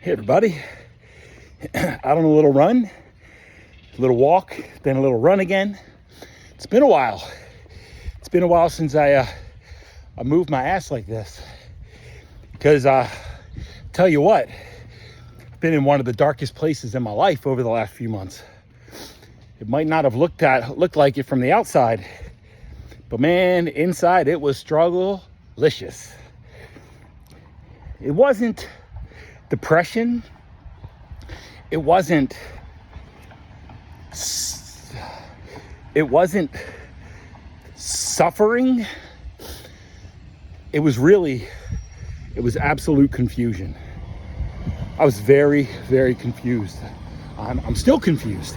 Hey everybody, out on a little run, a little walk, then a little run again. It's been a while. It's been a while since I moved my ass like this. Because tell you what, I've been in one of the darkest places in my life over the last few months. It might not have looked like it from the outside, but man, inside it was struggle-licious. It wasn't depression. It wasn't suffering. It was absolute confusion. I was very, very confused. I'm still confused.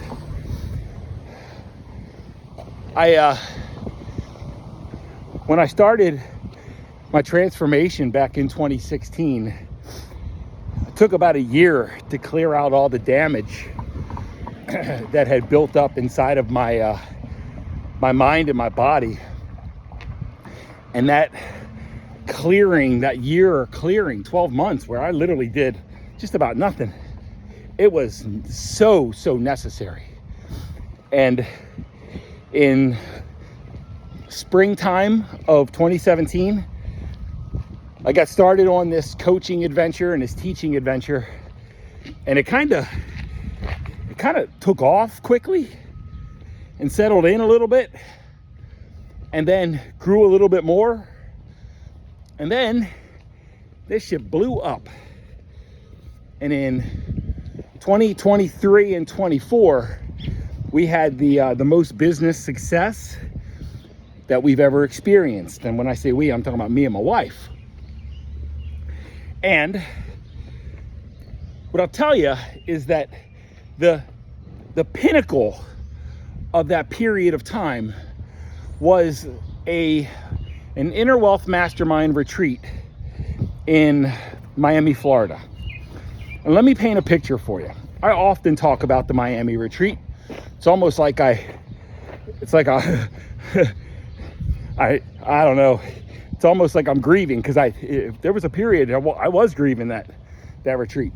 When I started my transformation back in 2016, it took about a year to clear out all the damage that had built up inside of my mind and my body. And that year clearing, 12 months, where I literally did just about nothing, it was so necessary. And in springtime of 2017, I got started on this coaching adventure and this teaching adventure, and it kind of took off quickly and settled in a little bit, and then grew a little bit more, and then this shit blew up. And in 2023 and 24, we had the most business success that we've ever experienced. And when I say we, I'm talking about me and my wife. And what I'll tell you is that the pinnacle of that period of time was an inner wealth mastermind retreat in Miami, Florida. And let me paint a picture for you. I often talk about the Miami retreat. It's almost like I don't know. It's almost like I'm grieving, because there was a period I was grieving that retreat.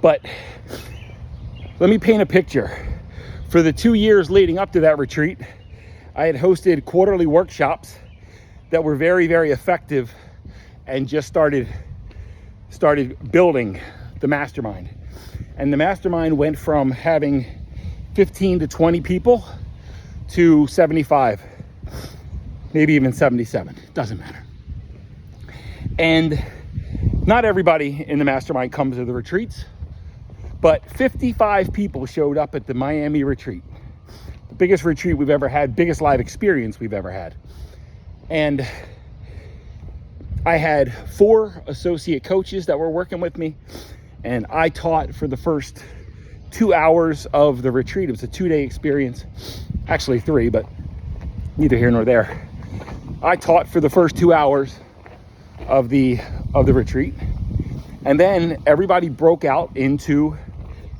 But let me paint a picture. For the 2 years leading up to that retreat, I had hosted quarterly workshops that were very, very effective, and just started building the mastermind. And the mastermind went from having 15 to 20 people to 75. Maybe even 77, doesn't matter. And not everybody in the mastermind comes to the retreats, but 55 people showed up at the Miami retreat. The biggest retreat we've ever had, biggest live experience we've ever had. And I had 4 associate coaches that were working with me, and I taught for the first 2 hours of the retreat. It was a 2-day experience, actually 3, but neither here nor there. I taught for the first 2 hours of the retreat, and then everybody broke out into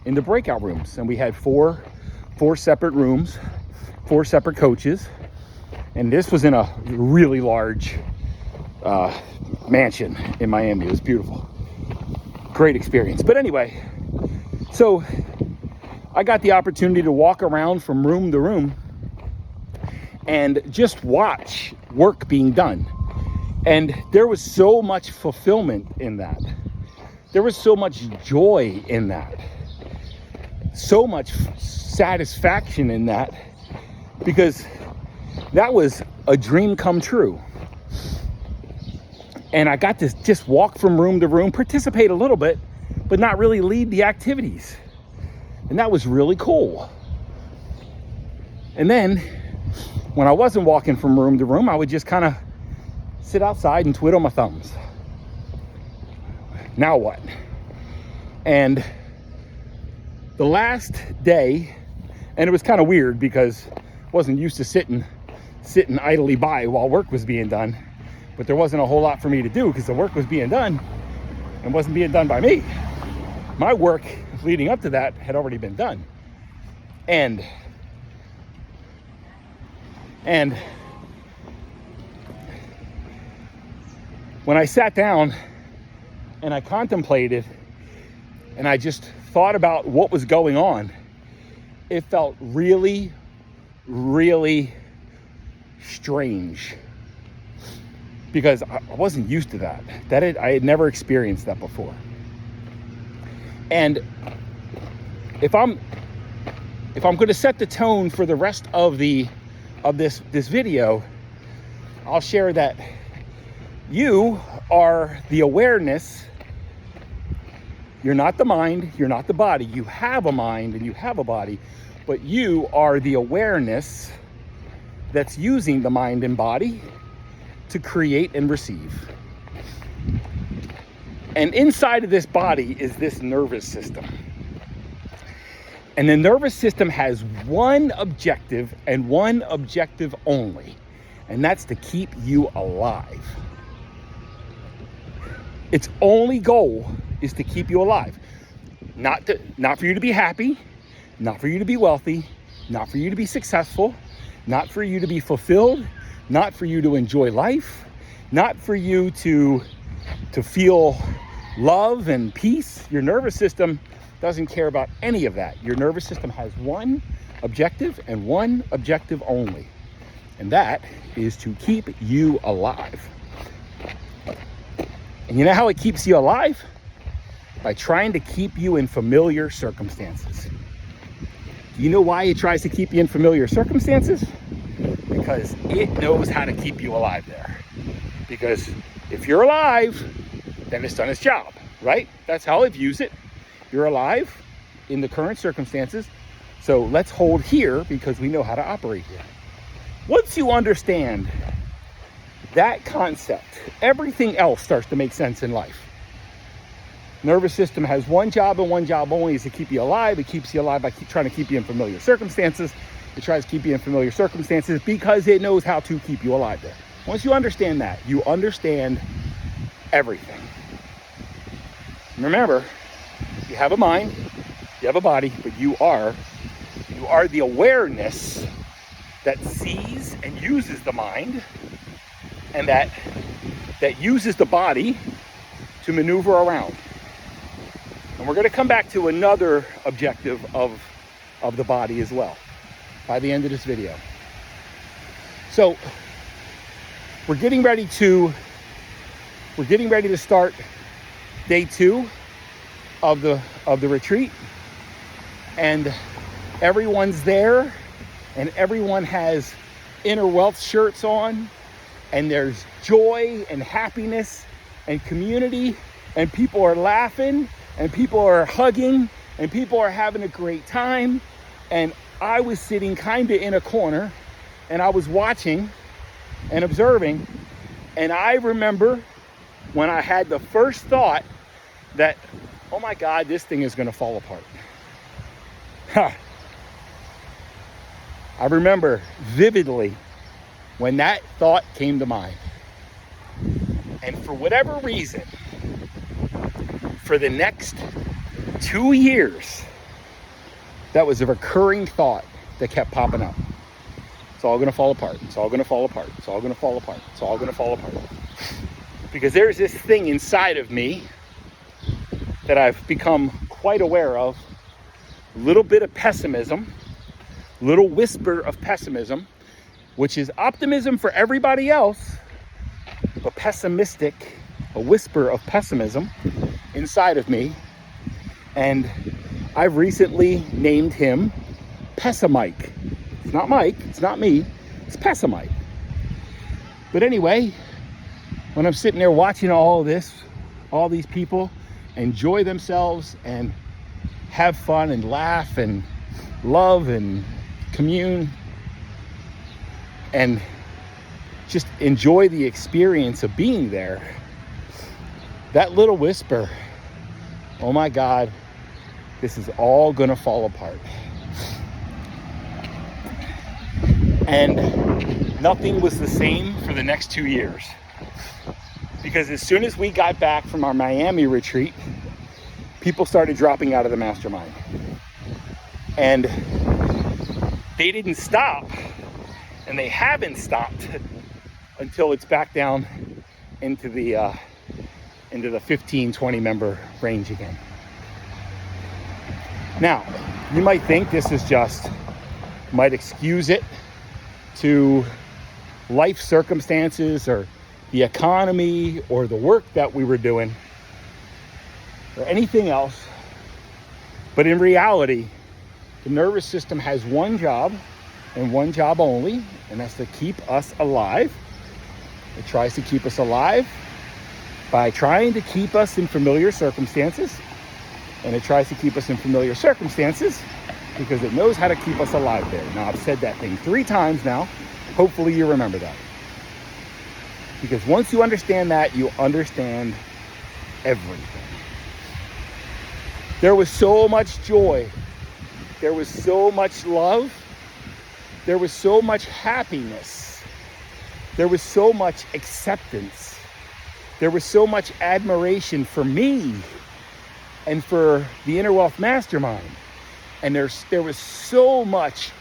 breakout rooms, and we had four separate rooms, 4 separate coaches, and this was in a really large mansion in Miami. It was beautiful, great experience. But anyway, so I got the opportunity to walk around from room to room and just watch work being done. And there was so much fulfillment in that. There was so much joy in that. So much satisfaction in that, because that was a dream come true. And I got to just walk from room to room, participate a little bit, but not really lead the activities. And that was really cool. And then when I wasn't walking from room to room, I would just kind of sit outside and twiddle my thumbs. Now what? And the last day, and it was kind of weird because I wasn't used to sitting idly by while work was being done, but there wasn't a whole lot for me to do because the work was being done and wasn't being done by me. My work leading up to that had already been done. And when I sat down and I contemplated and I just thought about what was going on, it felt really, really strange, because I wasn't used to that. I had never experienced that before. And if I'm going to set the tone for the rest of this video, I'll share that you are the awareness. You're not the mind, you're not the body. You have a mind and you have a body, but you are the awareness that's using the mind and body to create and receive. And inside of this body is this nervous system. And the nervous system has one objective and one objective only, and that's to keep you alive. Its only goal is to keep you alive. Not for you to be happy, not for you to be wealthy, not for you to be successful, not for you to be fulfilled, not for you to enjoy life, not for you to feel love and peace. Your nervous system doesn't care about any of that. Your nervous system has one objective and one objective only, and that is to keep you alive. And you know how it keeps you alive? By trying to keep you in familiar circumstances. Do you know why it tries to keep you in familiar circumstances? Because it knows how to keep you alive there. Because if you're alive, then it's done its job, right? That's how it views it. You're alive in the current circumstances, so let's hold here because we know how to operate here. Once you understand that concept, everything else starts to make sense in life. Nervous system has one job and one job only, is to keep you alive. It keeps you alive by trying to keep you in familiar circumstances. It tries to keep you in familiar circumstances because it knows how to keep you alive there. Once you understand that, you understand everything. Remember, you have a mind, you have a body, but you are the awareness that sees and uses the mind, and that uses the body to maneuver around. And we're going to come back to another objective of the body as well by the end of this video. So we're getting ready to start day 2 of the retreat, and everyone's there, and everyone has inner wealth shirts on, and there's joy and happiness and community, and people are laughing, and people are hugging, and people are having a great time. And I was sitting kind of in a corner, and I was watching and observing, and I remember when I had the first thought that, oh my God, this thing is going to fall apart. I remember vividly when that thought came to mind. And for whatever reason, for the next 2 years, that was a recurring thought that kept popping up. It's all going to fall apart. It's all going to fall apart. It's all going to fall apart. It's all going to fall apart. Because there's this thing inside of me that I've become quite aware of, a little bit of pessimism, little whisper of pessimism, which is optimism for everybody else, but pessimistic, a whisper of pessimism inside of me. And I've recently named him Pessimike. It's not Mike, it's not me, it's Pessimike. But anyway, when I'm sitting there watching all this, all these people enjoy themselves and have fun and laugh and love and commune and just enjoy the experience of being there, that little whisper, oh my God, this is all gonna fall apart. And nothing was the same for the next 2 years. Because as soon as we got back from our Miami retreat, people started dropping out of the mastermind. And they didn't stop, and they haven't stopped until it's back down into the 15, 20 member range again. Now, you might think this is just, might excuse it to life circumstances or the economy or the work that we were doing or anything else. But in reality, the nervous system has one job and one job only, and that's to keep us alive. It tries to keep us alive by trying to keep us in familiar circumstances. And it tries to keep us in familiar circumstances because it knows how to keep us alive there. Now, I've said that thing 3 times now. Hopefully you remember that. Because once you understand that, you understand everything. There was so much joy. There was so much love. There was so much happiness. There was so much acceptance. There was so much admiration for me and for the Inner Wealth Mastermind. And there was so much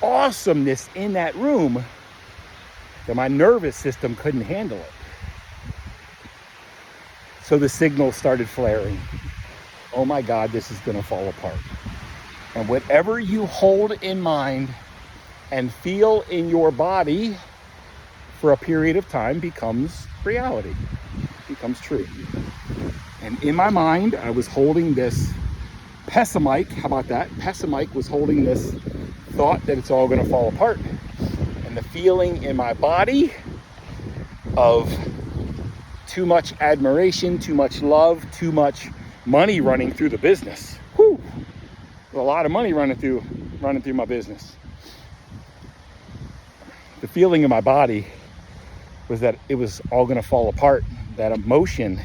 awesomeness in that room that my nervous system couldn't handle it. So the signals started flaring. Oh my God, this is gonna fall apart. And whatever you hold in mind and feel in your body for a period of time becomes reality, becomes true. And in my mind, I was holding this pessimite. How about that? Pessimite was holding this thought that it's all gonna fall apart. And the feeling in my body of too much admiration, too much love, too much money running through the business. Whew. A lot of money running through my business. The feeling in my body was that it was all gonna fall apart. That emotion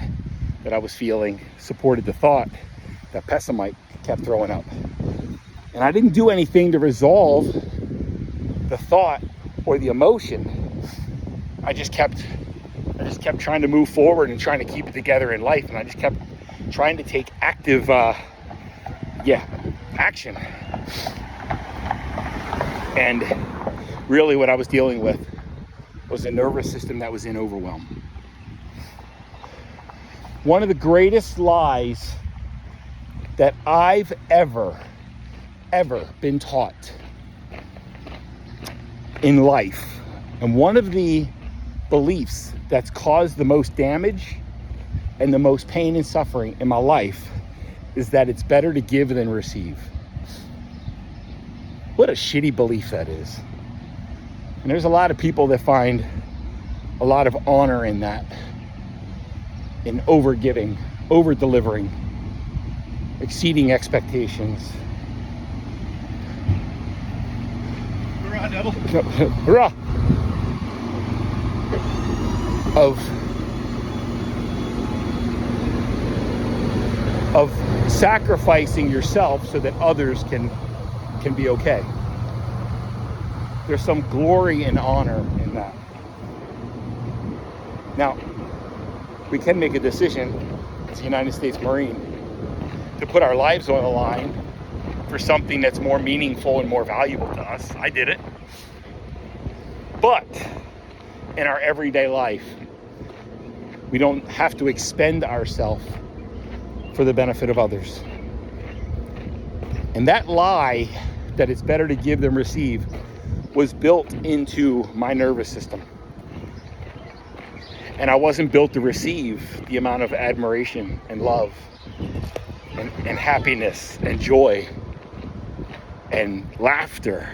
that I was feeling supported the thought that pessimite kept throwing up. And I didn't do anything to resolve the thought or the emotion. I just kept trying to move forward and trying to keep it together in life. And I just kept trying to take active, action. And really what I was dealing with was a nervous system that was in overwhelm. One of the greatest lies that I've ever been taught in life, and one of the beliefs that's caused the most damage and the most pain and suffering in my life, is that it's better to give than receive. What a shitty belief that is. And there's a lot of people that find a lot of honor in that, in over-giving, over-delivering, exceeding expectations. Hurrah, devil. Hurrah! Of sacrificing yourself so that others can be okay. There's some glory and honor in that. Now, we can make a decision as a United States Marine to put our lives on the line for something that's more meaningful and more valuable to us. I did it. But in our everyday life, we don't have to expend ourselves for the benefit of others. And that lie that it's better to give than receive was built into my nervous system. And I wasn't built to receive the amount of admiration and love and happiness and joy and laughter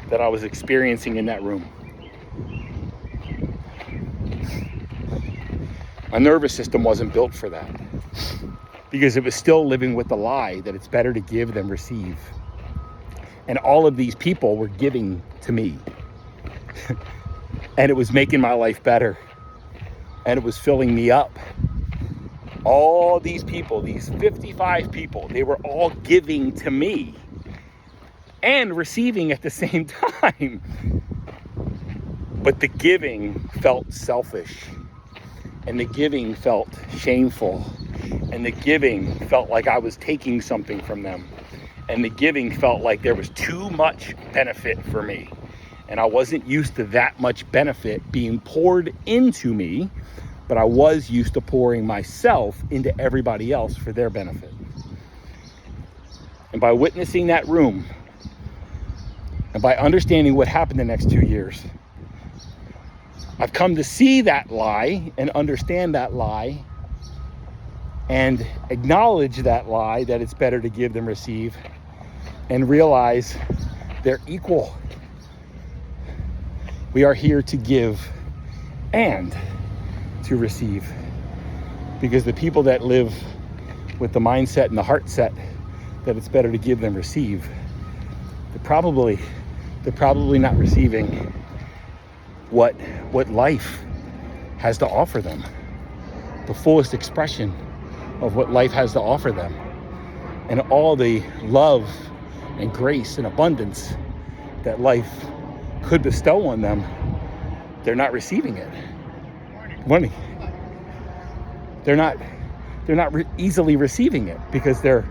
that I was experiencing in that room. My nervous system wasn't built for that, because it was still living with the lie that it's better to give than receive. And all of these people were giving to me. And it was making my life better. And it was filling me up. All these people, these 55 people, they were all giving to me and receiving at the same time. But the giving felt selfish. And the giving felt shameful. And the giving felt like I was taking something from them. And the giving felt like there was too much benefit for me. And I wasn't used to that much benefit being poured into me, but I was used to pouring myself into everybody else for their benefit. And by witnessing that room, and by understanding what happened the next 2 years, I've come to see that lie and understand that lie and acknowledge that lie, that it's better to give than receive, and realize they're equal. We are here to give and to receive, because the people that live with the mindset and the heart set that it's better to give than receive, they're probably not receiving what life has to offer them, the fullest expression of what life has to offer them, and all the love and grace and abundance that life could bestow on them. They're not receiving it. Money. They're not easily receiving it because they're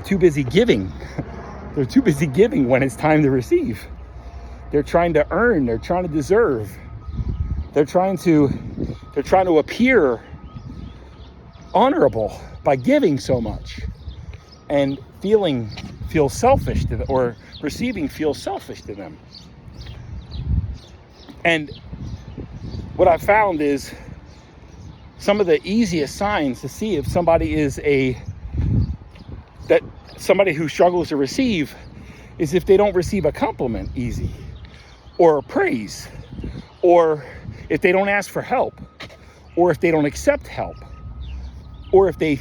too busy giving. They're too busy giving when it's time to receive. They're trying to earn, they're trying to deserve. They're trying to appear honorable by giving so much, and feel selfish to them, or receiving feels selfish to them. And what I've found is some of the easiest signs to see if somebody is somebody who struggles to receive is if they don't receive a compliment easy, or praise, or if they don't ask for help, or if they don't accept help, or if they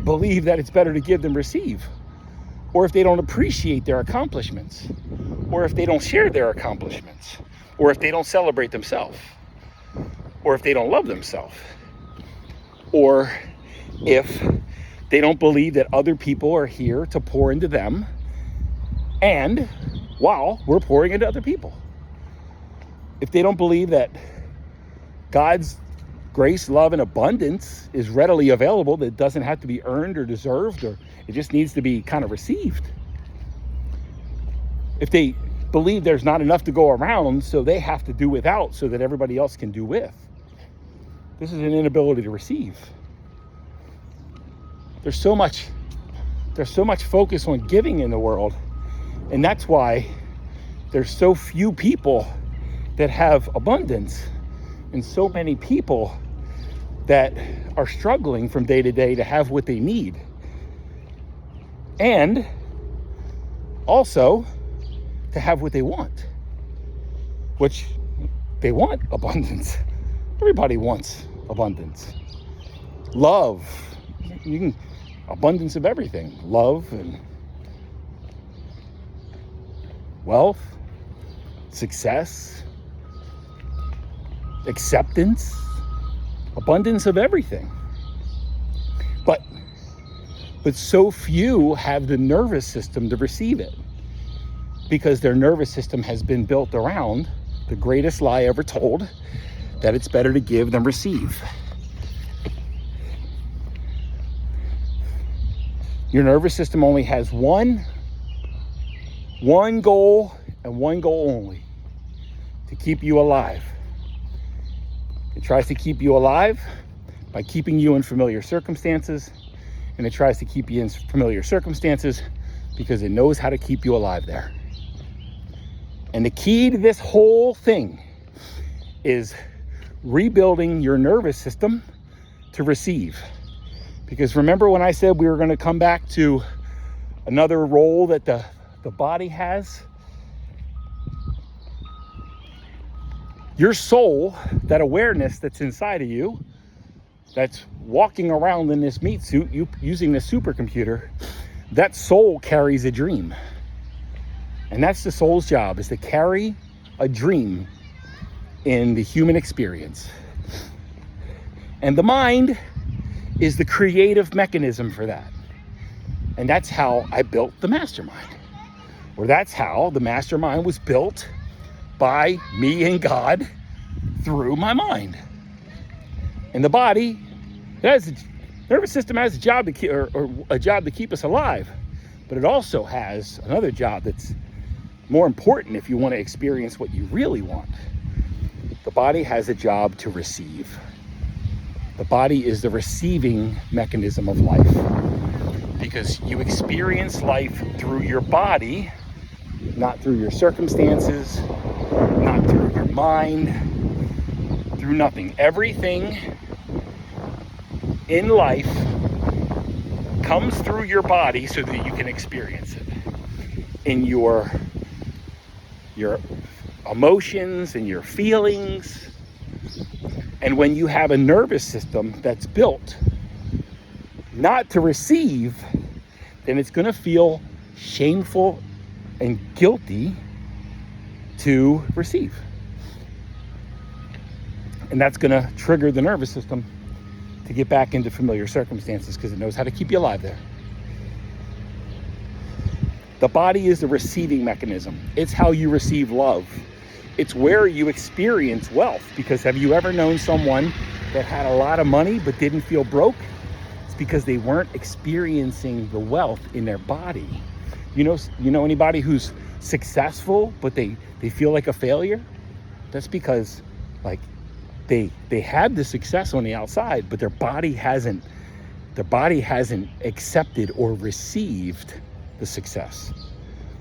believe that it's better to give than receive, or if they don't appreciate their accomplishments, or if they don't share their accomplishments, or if they don't celebrate themselves, or if they don't love themselves, or if they don't believe that other people are here to pour into them, and while we're pouring into other people. If they don't believe that God's grace, love, and abundance is readily available, that it doesn't have to be earned or deserved, or it just needs to be kind of received. If they believe there's not enough to go around, so they have to do without so that everybody else can do with. This is an inability to receive. There's so much focus on giving in the world, and that's why there's so few people that have abundance, and so many people that are struggling from day to day to have what they need. And also to have what they want, which they want abundance. Everybody wants abundance. Love, abundance of everything. Love and wealth, success, acceptance, abundance of everything. But so few have the nervous system to receive it, because their nervous system has been built around the greatest lie ever told, that it's better to give than receive. Your nervous system only has one goal, and one goal only: to keep you alive. It tries to keep you alive by keeping you in familiar circumstances, and it tries to keep you in familiar circumstances because it knows how to keep you alive there. And the key to this whole thing is rebuilding your nervous system to receive. Because remember when I said we were going to come back to another role that the body has? Your soul, that awareness that's inside of you, that's walking around in this meat suit, you using this supercomputer, that soul carries a dream. And that's the soul's job, is to carry a dream in the human experience. And the mind is the creative mechanism for that. And that's how I built the mastermind. Or that's how the mastermind was built, by me and God, through my mind. And the body, the nervous system has a job to keep, or a job to keep us alive, but it also has another job that's more important if you want to experience what you really want. The body has a job to receive. The body is the receiving mechanism of life, because you experience life through your body, not through your circumstances, not through your mind, through nothing. Everything in life comes through your body so that you can experience it in your emotions and your feelings. And when you have a nervous system that's built not to receive, then it's going to feel shameful and guilty to receive. And that's going to trigger the nervous system to get back into familiar circumstances because it knows how to keep you alive there. The body is a receiving mechanism. It's how you receive love. It's where you experience wealth. Because have you ever known someone that had a lot of money but didn't feel broke? It's because they weren't experiencing the wealth in their body. You know anybody who's successful but they feel like a failure? That's because like they had the success on the outside, but their body hasn't accepted or received the success.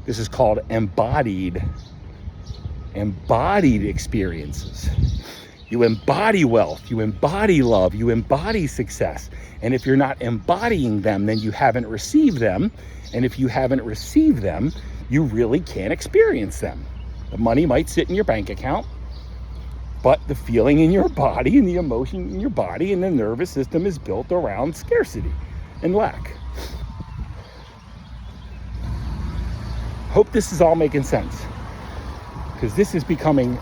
This is called embodied experiences. You embody wealth, you embody love, you embody success. And if you're not embodying them, then you haven't received them. And if you haven't received them, you really can't experience them. The money might sit in your bank account, but the feeling in your body and the emotion in your body and the nervous system is built around scarcity and lack. Hope this is all making sense, because this is becoming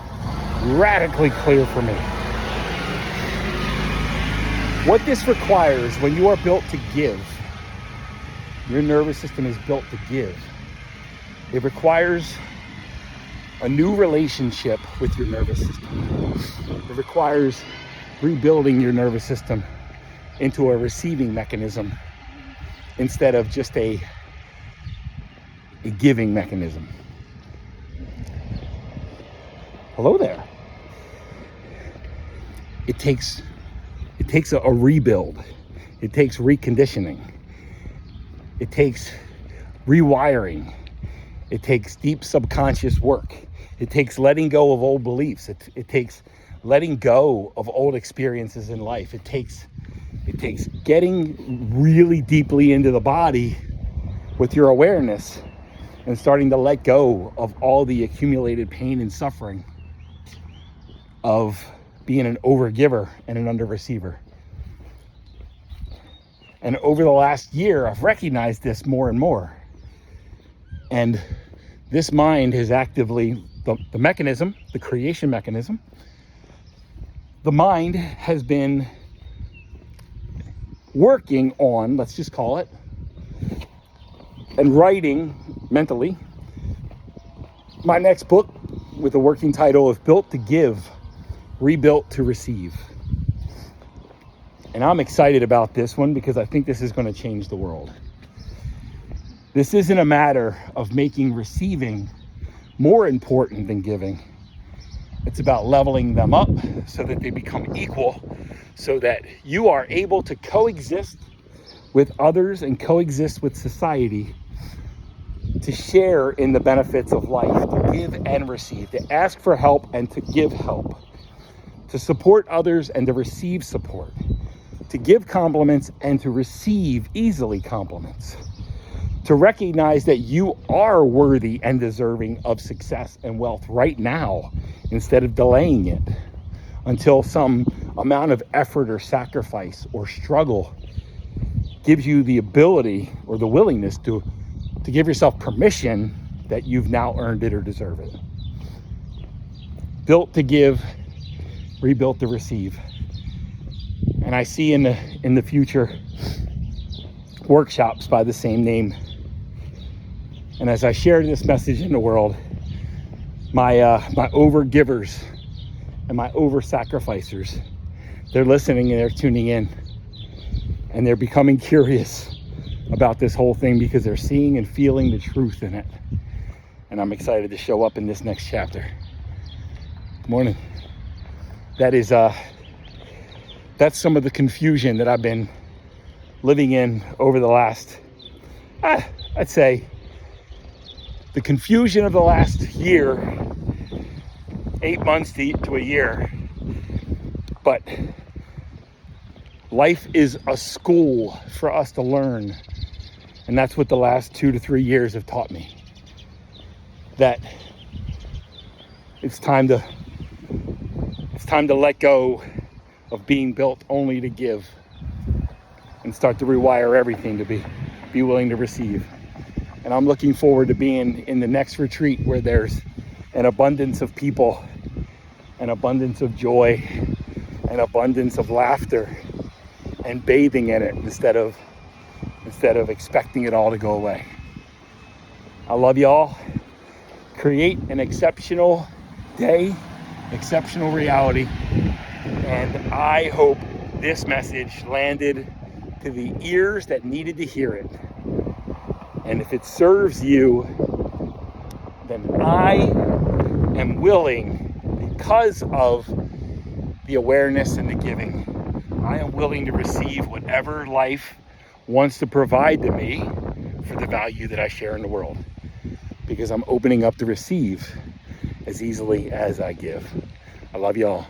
radically clear for me. What this requires when you are built to give, your nervous system is built to give. It requires a new relationship with your nervous system. It requires rebuilding your nervous system into a receiving mechanism instead of just a giving mechanism. Hello there. It takes a rebuild. It takes reconditioning. It takes rewiring. It takes deep subconscious work. It takes letting go of old beliefs. It takes letting go of old experiences in life. It takes getting really deeply into the body with your awareness and starting to let go of all the accumulated pain and suffering of being an overgiver and an underreceiver. And over the last year, I've recognized this more and more. And this mind has actively, the mechanism, the creation mechanism, the mind has been working on, let's just call it, and writing mentally my next book with the working title of Built to Give, Rebuilt to Receive. And I'm excited about this one because I think this is going to change the world. This isn't a matter of making receiving more important than giving. It's about leveling them up so that they become equal, so that you are able to coexist with others and coexist with society, to share in the benefits of life, to give and receive, to ask for help and to give help, to support others and to receive support, to give compliments and to receive easily compliments, to recognize that you are worthy and deserving of success and wealth right now instead of delaying it until some amount of effort or sacrifice or struggle gives you the ability or the willingness to give yourself permission that you've now earned it or deserve it. Built to give, rebuilt to receive. And I see in the future workshops by the same name. And as I share this message in the world, my over givers and my over sacrificers, they're listening and they're tuning in, and they're becoming curious about this whole thing because they're seeing and feeling the truth in it. And I'm excited to show up in this next chapter. Good morning. That's some of the confusion that I've been living in over the last I'd say the confusion of the last year, 8 months to a year, but life is a school for us to learn. And that's what the last 2 to 3 years have taught me. That it's time to let go of being built only to give and start to rewire everything to be willing to receive. And I'm looking forward to being in the next retreat where there's an abundance of people, an abundance of joy, an abundance of laughter, and bathing in it instead of expecting it all to go away. I love y'all. Create an exceptional day, exceptional reality. And I hope this message landed to the ears that needed to hear it. And if it serves you, then I am willing, because of the awareness and the giving, I am willing to receive whatever life wants to provide to me for the value that I share in the world. Because I'm opening up to receive as easily as I give. I love y'all.